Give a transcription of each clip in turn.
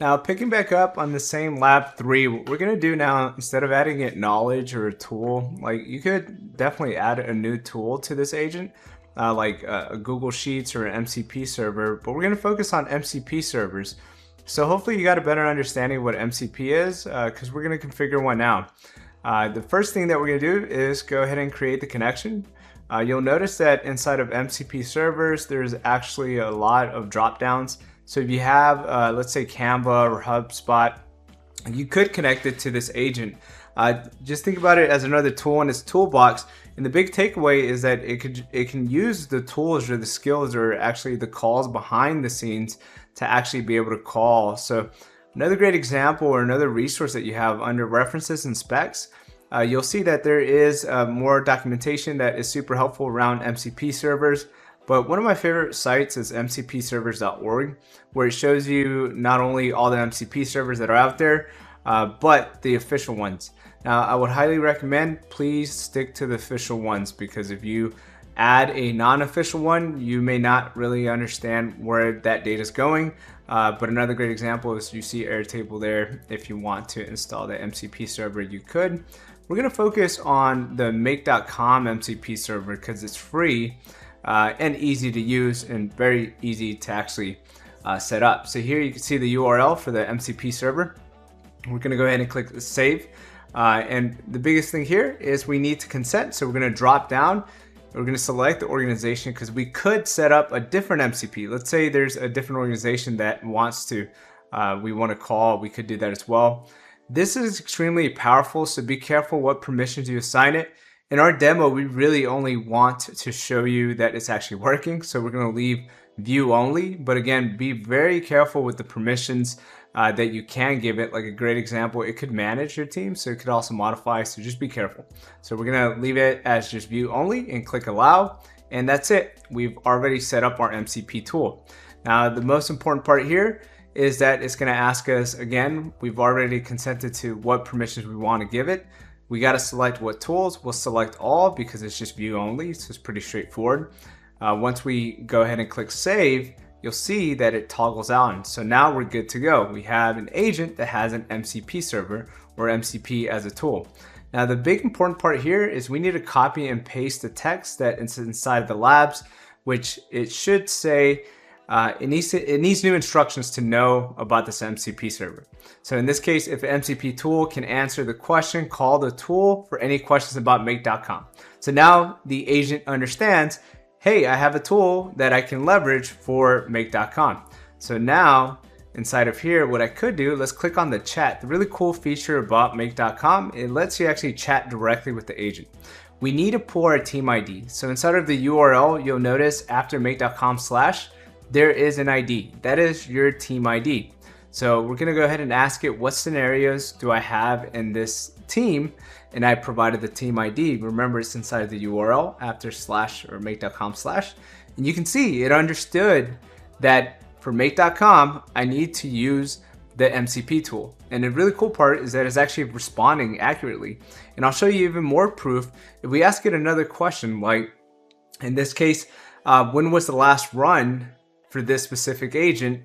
Now, picking back up on the same lab 3, what we're going to do now, instead of adding it knowledge or a tool, like you could definitely add a new tool to this agent, like a Google Sheets or an MCP server, but we're going to focus on MCP servers. So hopefully you got a better understanding of what MCP is, because we're going to configure one now. The first thing that we're going to do is go ahead and create the connection. You'll notice that inside of MCP servers, there's actually a lot of drop downs. So if you have, let's say Canva or HubSpot, you could connect it to this agent. Just think about it as another tool in its toolbox. And the big takeaway is that it can use the tools or the skills or actually the calls behind the scenes to actually be able to call. So another great example or another resource that you have under references and specs, you'll see that there is more documentation that is super helpful around MCP servers. But one of my favorite sites is mcpservers.org, where it shows you not only all the MCP servers that are out there, but the official ones. Now, I would highly recommend please stick to the official ones, because if you add a non-official one, you may not really understand where that data is going. But another great example is you see Airtable there. If you want to install the MCP server, you could. We're going to focus on the make.com MCP server because it's free. And easy to use and very easy to actually set up. So here you can see the URL for the MCP server. We're going to go ahead and click save. And the biggest thing here is we need to consent. So we're going to drop down. We're going to select the organization because we could set up a different MCP. Let's say there's a different organization that wants to, we want to call. We could do that as well. This is extremely powerful, so be careful what permissions you assign it. In our demo, we really only want to show you that it's actually working. So we're going to leave view only, but again, be very careful with the permissions that you can give it. Like a great example, it could manage your team, so it could also modify, so just be careful. So we're going to leave it as just view only and click allow, and that's it. We've already set up our MCP tool. Now, the most important part here is that it's going to ask us, again, we've already consented to what permissions we want to give it. We got to select what tools. We'll select all because it's just view only, so it's pretty straightforward. Once we go ahead and click save, you'll see that it toggles on. So now we're good to go. We have an agent that has an MCP server or MCP as a tool. Now the big important part here is we need to copy and paste the text that is inside the labs, which it should say, it needs new instructions to know about this MCP server. So in this case, if an MCP tool can answer the question, call the tool for any questions about make.com. So now the agent understands, hey, I have a tool that I can leverage for make.com. So now inside of here, what I could do, let's click on the chat. The really cool feature about make.com, it lets you actually chat directly with the agent. We need to pull our team ID. So inside of the URL, you'll notice after make.com/, there is an ID. That is your team ID. So we're gonna go ahead and ask it, what scenarios do I have in this team? And I provided the team ID. Remember, it's inside the URL after / or make.com/. And you can see it understood that for make.com, I need to use the MCP tool. And the really cool part is that it's actually responding accurately. And I'll show you even more proof. If we ask it another question, like in this case, when was the last run for this specific agent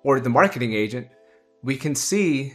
or the marketing agent, we can see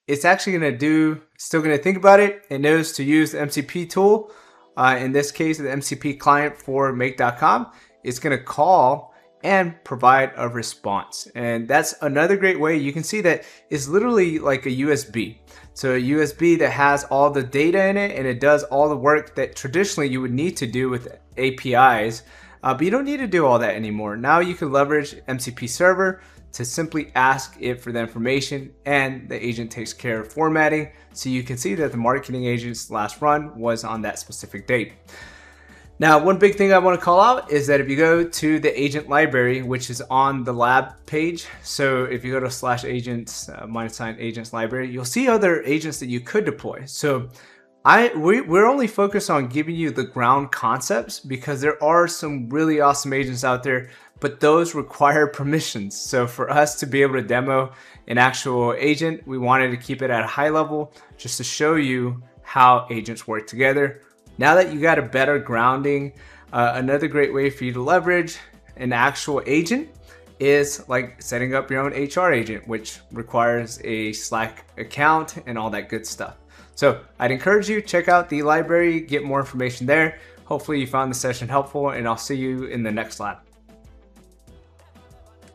it's actually going to do, still going to think about it. It knows to use the MCP tool. In this case, the MCP client for make.com. It's going to call and provide a response. And that's another great way. You can see that it's literally like a USB. So a USB that has all the data in it, and it does all the work that traditionally you would need to do with APIs. But you don't need to do all that anymore. Now you can leverage MCP server to simply ask it for the information, and the agent takes care of formatting. So you can see that the marketing agent's last run was on that specific date. Now, one big thing I want to call out is that if you go to the agent library, which is on the lab page, so if you go to /agents, -agents library, you'll see other agents that you could deploy. So we're only focused on giving you the ground concepts because there are some really awesome agents out there, but those require permissions. So for us to be able to demo an actual agent, we wanted to keep it at a high level just to show you how agents work together. Now that you got a better grounding, another great way for you to leverage an actual agent is like setting up your own HR agent, which requires a Slack account and all that good stuff. So I'd encourage you, check out the library, get more information there. Hopefully you found the session helpful, and I'll see you in the next lab.